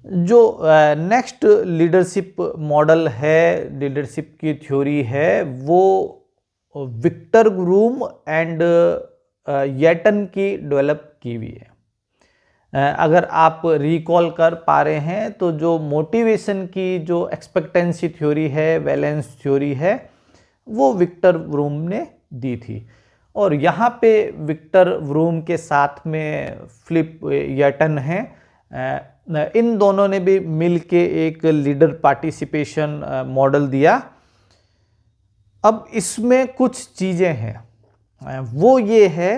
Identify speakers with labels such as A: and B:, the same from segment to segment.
A: जो next leadership model है, leadership की थ्योरी है, वो विक्टर ग्रूम एंड येटन की डेवलप की हुई है। अगर आप रिकॉल कर पा रहे हैं तो जो मोटिवेशन की जो एक्सपेक्टेंसी थ्योरी है, वैलेंस थ्योरी है, वो विक्टर ब्रूम ने दी थी। और यहाँ पे विक्टर ब्रूम के साथ में फिलिप येटन हैं। इन दोनों ने भी मिलके एक लीडर पार्टिसिपेशन मॉडल दिया। अब इसमें कुछ चीज़ें हैं, वो ये है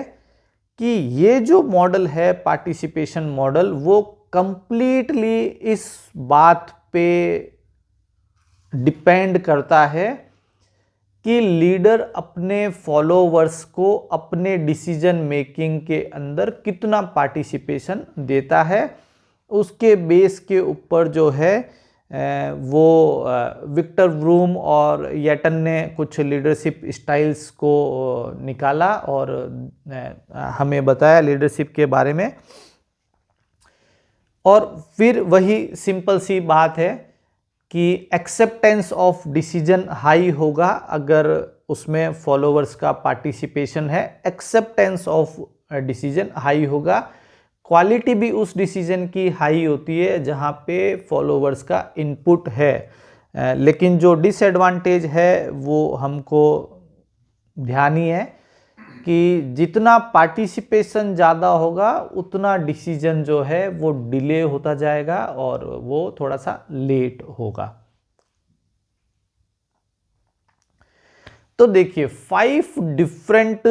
A: कि ये जो मॉडल है पार्टिसिपेशन मॉडल, वो कंप्लीटली इस बात पे डिपेंड करता है कि लीडर अपने फॉलोवर्स को अपने डिसीजन मेकिंग के अंदर कितना पार्टिसिपेशन देता है। उसके बेस के ऊपर जो है वो विक्टर ब्रूम और येटन ने कुछ लीडरशिप स्टाइल्स को निकाला और हमें बताया लीडरशिप के बारे में। और फिर वही सिंपल सी बात है कि एक्सेप्टेंस ऑफ डिसीजन हाई होगा अगर उसमें फॉलोवर्स का पार्टिसिपेशन है, एक्सेप्टेंस ऑफ डिसीजन हाई होगा। क्वालिटी भी उस डिसीजन की हाई होती है जहाँ पे फॉलोवर्स का इनपुट है। लेकिन जो डिसएडवांटेज है वो हमको ध्यान ही है कि जितना पार्टिसिपेशन ज़्यादा होगा उतना डिसीजन जो है वो डिले होता जाएगा और वो थोड़ा सा लेट होगा। तो देखिए 5 डिफरेंट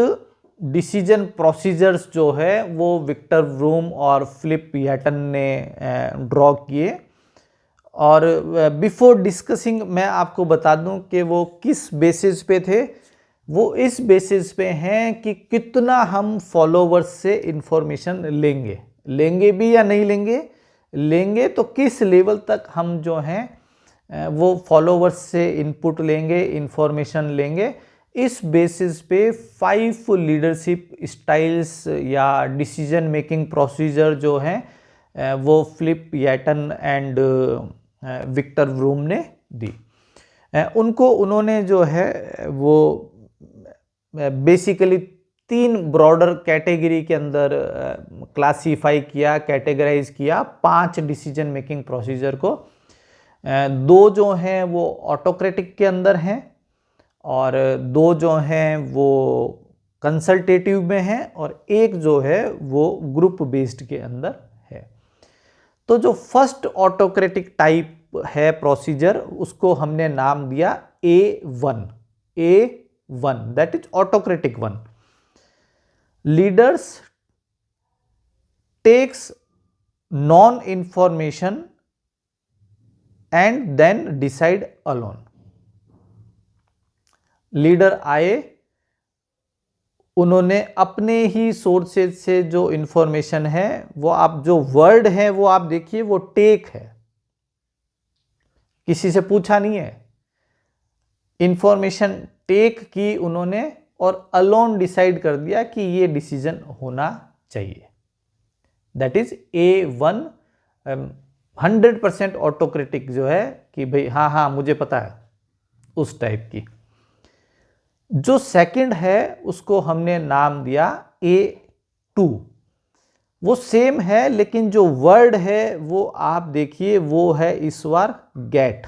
A: डिसीजन प्रोसीजर्स जो है वो विक्टर ब्रूम और फिलिप येटन ने ड्रॉ किए। और बिफोर डिस्कसिंग मैं आपको बता दूं कि वो किस बेसिस पे थे। वो इस बेसिस पे हैं कि कितना हम फॉलोवर्स से इंफॉर्मेशन लेंगे भी या नहीं लेंगे तो किस लेवल तक हम जो हैं वो फॉलोवर्स से इनपुट लेंगे, इंफॉर्मेशन लेंगे। इस बेसिस पे 5 लीडरशिप स्टाइल्स या डिसीजन मेकिंग प्रोसीजर जो हैं वो फिलिप येटन एंड विक्टर ब्रूम ने दी। उन्होंने जो है वो बेसिकली 3 ब्रॉडर कैटेगरी के अंदर क्लासीफाई किया, कैटेगराइज किया 5 डिसीजन मेकिंग प्रोसीजर को। 2 जो हैं वो ऑटोक्रेटिक के अंदर हैं और 2 जो हैं वो कंसल्टेटिव में हैं और एक जो है वो ग्रुप बेस्ड के अंदर है। तो जो फर्स्ट ऑटोक्रेटिक टाइप है प्रोसीजर, उसको हमने नाम दिया A1, that is autocratic one. Leaders takes non information and then decide alone. Leader आए, उन्होंने अपने ही सोर्सेज से जो इंफॉर्मेशन है, वो आप जो वर्ड है वो आप देखिए वो टेक है, किसी से पूछा नहीं है। इंफॉर्मेशन टेक की उन्होंने और अलोन डिसाइड कर दिया कि ये डिसीजन होना चाहिए। दैट इज A1, 100% ऑटोक्रेटिक जो है कि भाई हाँ मुझे पता है, उस टाइप की। जो सेकंड है उसको हमने नाम दिया A2। वो सेम है लेकिन जो वर्ड है वो आप देखिए वो है इस बार गेट।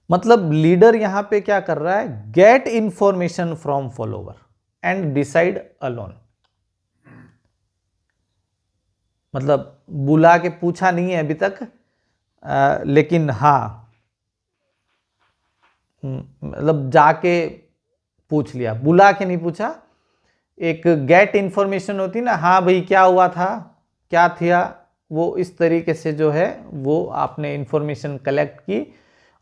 A: मतलब लीडर यहां पे क्या कर रहा है, get information from follower and decide alone. मतलब बुला के पूछा नहीं है अभी तक, लेकिन हाँ मतलब जाके पूछ लिया, बुला के नहीं पूछा। एक गेट इंफॉर्मेशन होती ना, हाँ भाई क्या हुआ था, क्या था, वो इस तरीके से जो है वो आपने इंफॉर्मेशन कलेक्ट की।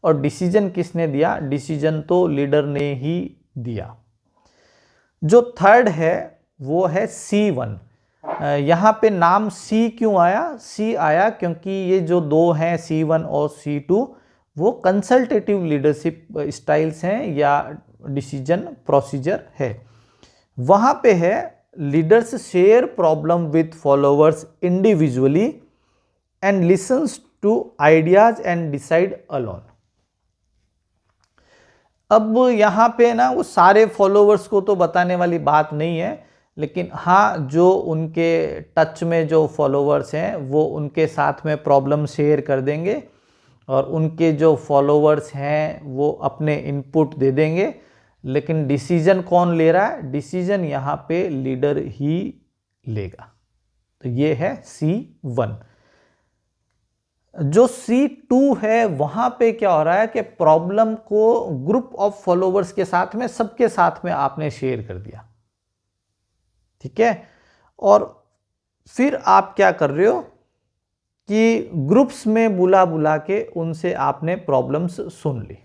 A: और डिसीजन किसने दिया, डिसीजन तो लीडर ने ही दिया। जो थर्ड है वो है C1। यहाँ पे नाम C क्यों आया, C आया क्योंकि ये जो 2 हैं C1 और C2 वो कंसल्टेटिव लीडरशिप स्टाइल्स हैं या डिसीजन प्रोसीजर है। वहाँ पे है leaders share problem with followers individually and listens to ideas and decide alone. अब यहाँ पे ना वो सारे फॉलोवर्स को तो बताने वाली बात नहीं है, लेकिन हाँ जो उनके टच में जो फॉलोवर्स हैं वो उनके साथ में प्रॉब्लम शेयर कर देंगे और उनके जो फॉलोवर्स हैं वो अपने इनपुट दे देंगे। लेकिन डिसीजन कौन ले रहा है? डिसीजन यहाँ पे लीडर ही लेगा। तो ये है C1। जो C2 है वहां पे क्या हो रहा है कि प्रॉब्लम को ग्रुप ऑफ फॉलोवर्स के साथ में, सबके साथ में आपने शेयर कर दिया, ठीक है। और फिर आप क्या कर रहे हो कि ग्रुप्स में बुला बुला के उनसे आपने प्रॉब्लम्स सुन ली,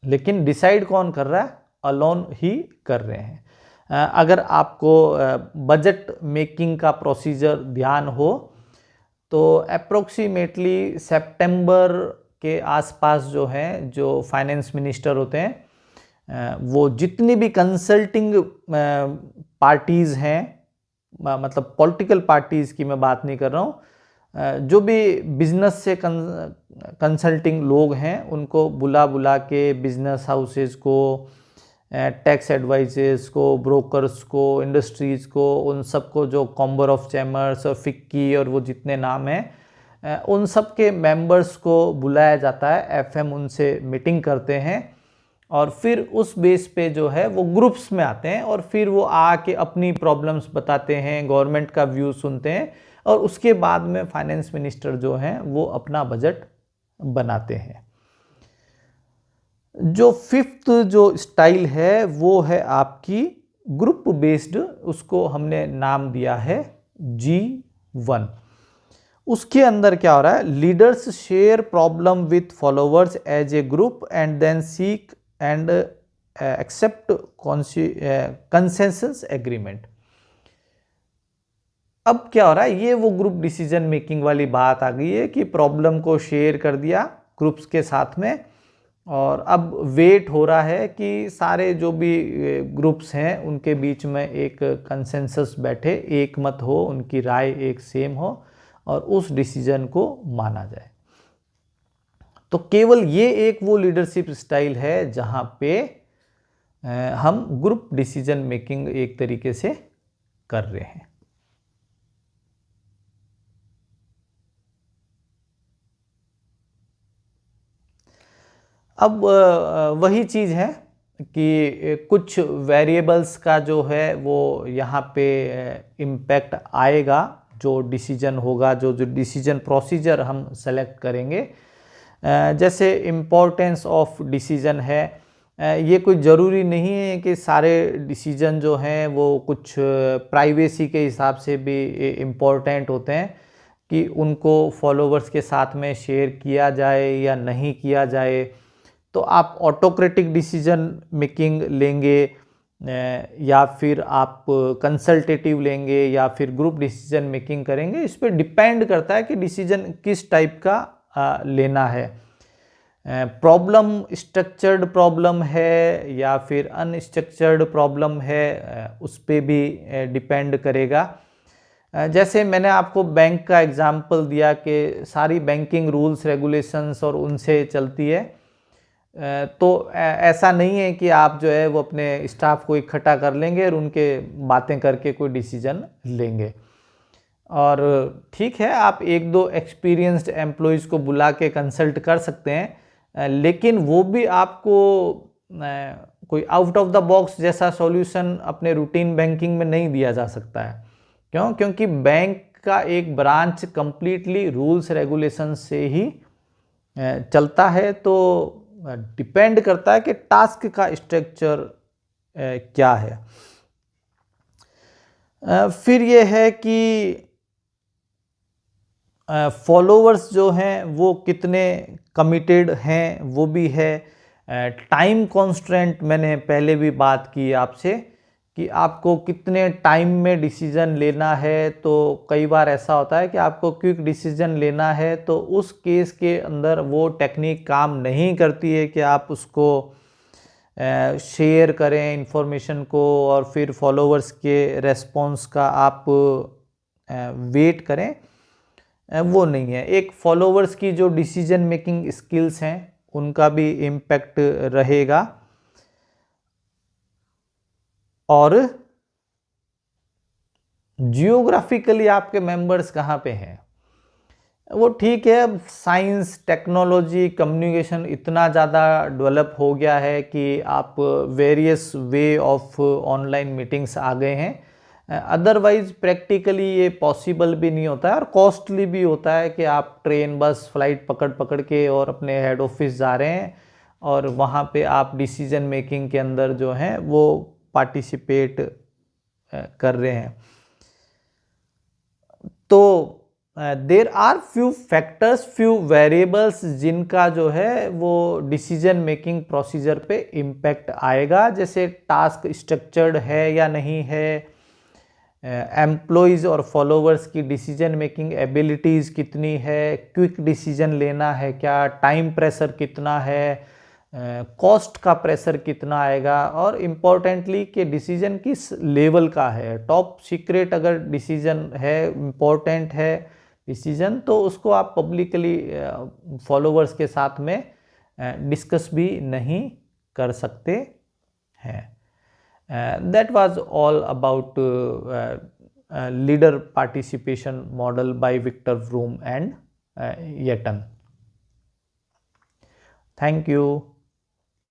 A: लेकिन डिसाइड कौन कर रहा है? अलोन ही कर रहे हैं। अगर आपको बजट मेकिंग का प्रोसीजर ध्यान हो तो अप्रोक्सीमेटली सितंबर के आसपास जो है, जो फाइनेंस मिनिस्टर होते हैं वो जितनी भी कंसल्टिंग पार्टीज़ हैं, मतलब पॉलिटिकल पार्टीज़ की मैं बात नहीं कर रहा हूँ, जो भी बिजनेस से कंसल्टिंग लोग हैं उनको बुला बुला के बिजनेस हाउसेस को, टैक्स एडवाइजर्स को, ब्रोकर्स को, इंडस्ट्रीज़ को, उन सबको, जो कॉम्बर ऑफ चैम्बर्स और फिक्की और वो जितने नाम हैं, उन सब के मेंबर्स को बुलाया जाता है। एफएम उनसे मीटिंग करते हैं और फिर उस बेस पे जो है वो ग्रुप्स में आते हैं और फिर वो आके अपनी प्रॉब्लम्स बताते हैं, गवर्नमेंट का व्यू सुनते हैं और उसके बाद में फाइनेंस मिनिस्टर जो हैं वो अपना बजट बनाते हैं। जो फिफ्थ जो स्टाइल है वो है आपकी ग्रुप बेस्ड, उसको हमने नाम दिया है G1। उसके अंदर क्या हो रहा है? Leaders share problem with followers as a group and then seek and accept consensus agreement. अब क्या हो रहा है? ये वो ग्रुप डिसीजन मेकिंग वाली बात आ गई है कि प्रॉब्लम को शेयर कर दिया ग्रुप्स के साथ में और अब वेट हो रहा है कि सारे जो भी ग्रुप्स हैं उनके बीच में एक कंसेंसस बैठे, एक मत हो, उनकी राय एक सेम हो और उस डिसीजन को माना जाए। तो केवल ये एक वो लीडरशिप स्टाइल है जहाँ पे हम ग्रुप डिसीजन मेकिंग एक तरीके से कर रहे हैं। अब वही चीज़ है कि कुछ वेरिएबल्स का जो है वो यहाँ पे इम्पैक्ट आएगा, जो डिसीजन होगा, जो डिसीजन प्रोसीजर हम सेलेक्ट करेंगे। जैसे इम्पोर्टेंस ऑफ डिसीजन है, ये कोई ज़रूरी नहीं है कि सारे डिसीजन जो हैं वो कुछ प्राइवेसी के हिसाब से भी इम्पोर्टेंट होते हैं कि उनको फॉलोवर्स के साथ में शेयर किया जाए या नहीं किया जाए। तो आप ऑटोक्रेटिक डिसीजन मेकिंग लेंगे या फिर आप कंसल्टेटिव लेंगे या फिर ग्रुप डिसीजन मेकिंग करेंगे, इस पर डिपेंड करता है कि डिसीजन किस टाइप का लेना है। प्रॉब्लम स्ट्रक्चर्ड प्रॉब्लम है या फिर अनस्ट्रक्चर्ड प्रॉब्लम है, उस पर भी डिपेंड करेगा। जैसे मैंने आपको बैंक का एग्जांपल दिया कि सारी बैंकिंग रूल्स रेगुलेशंस और उनसे चलती है, तो ऐसा नहीं है कि आप जो है वो अपने स्टाफ को इकट्ठा कर लेंगे और उनके बातें करके कोई डिसीजन लेंगे। और ठीक है, आप एक दो एक्सपीरियंस्ड एम्प्लॉयज़ को बुला के कंसल्ट कर सकते हैं, लेकिन वो भी आपको कोई आउट ऑफ द बॉक्स जैसा सॉल्यूशन अपने रूटीन बैंकिंग में नहीं दिया जा सकता है। क्यों? क्योंकि बैंक का एक ब्रांच कंप्लीटली रूल्स रेगुलेशन से ही चलता है। तो डिपेंड करता है कि टास्क का स्ट्रक्चर क्या है। फिर ये है कि फॉलोवर्स जो हैं वो कितने कमिटेड हैं, वो भी है। टाइम कॉन्स्ट्रेंट मैंने पहले भी बात की आपसे कि आपको कितने टाइम में डिसीजन लेना है। तो कई बार ऐसा होता है कि आपको क्विक डिसीजन लेना है, तो उस केस के अंदर वो टेक्निक काम नहीं करती है कि आप उसको शेयर करें इंफॉर्मेशन को और फिर फॉलोवर्स के रेस्पॉन्स का आप वेट करें। वो नहीं है। एक फॉलोवर्स की जो डिसीजन मेकिंग स्किल्स हैं उनका भी इम्पैक्ट रहेगा। और जियोग्राफिकली आपके मेंबर्स कहाँ पे हैं, वो ठीक है। अब साइंस, टेक्नोलॉजी, कम्युनिकेशन इतना ज़्यादा डेवलप हो गया है कि आप various way of online meetings आ गए हैं। अदरवाइज प्रैक्टिकली ये पॉसिबल भी नहीं होता है और कॉस्टली भी होता है कि आप ट्रेन, बस, फ्लाइट पकड़ पकड़ के और अपने हेड ऑफिस जा रहे हैं और वहाँ पे आप डिसीजन मेकिंग के अंदर जो हैं वो पार्टिसिपेट कर रहे हैं। तो there are few factors, few variables जिनका जो है वो डिसीजन मेकिंग प्रोसीजर पे इम्पैक्ट आएगा, जैसे टास्क स्ट्रक्चर्ड है या नहीं है, एम्प्लॉयज़ और फॉलोवर्स की डिसीजन मेकिंग एबिलिटीज़ कितनी है, क्विक डिसीजन लेना है क्या, टाइम प्रेशर कितना है, कॉस्ट का प्रेशर कितना आएगा, और इम्पोर्टेंटली कि डिसीजन किस लेवल का है। टॉप सीक्रेट अगर डिसीजन है, इम्पोर्टेंट है डिसीजन, तो उसको आप पब्लिकली फॉलोवर्स के साथ में डिस्कस भी नहीं कर सकते हैं। That was all about leader participation model by Victor Vroom and Yetton. Thank you.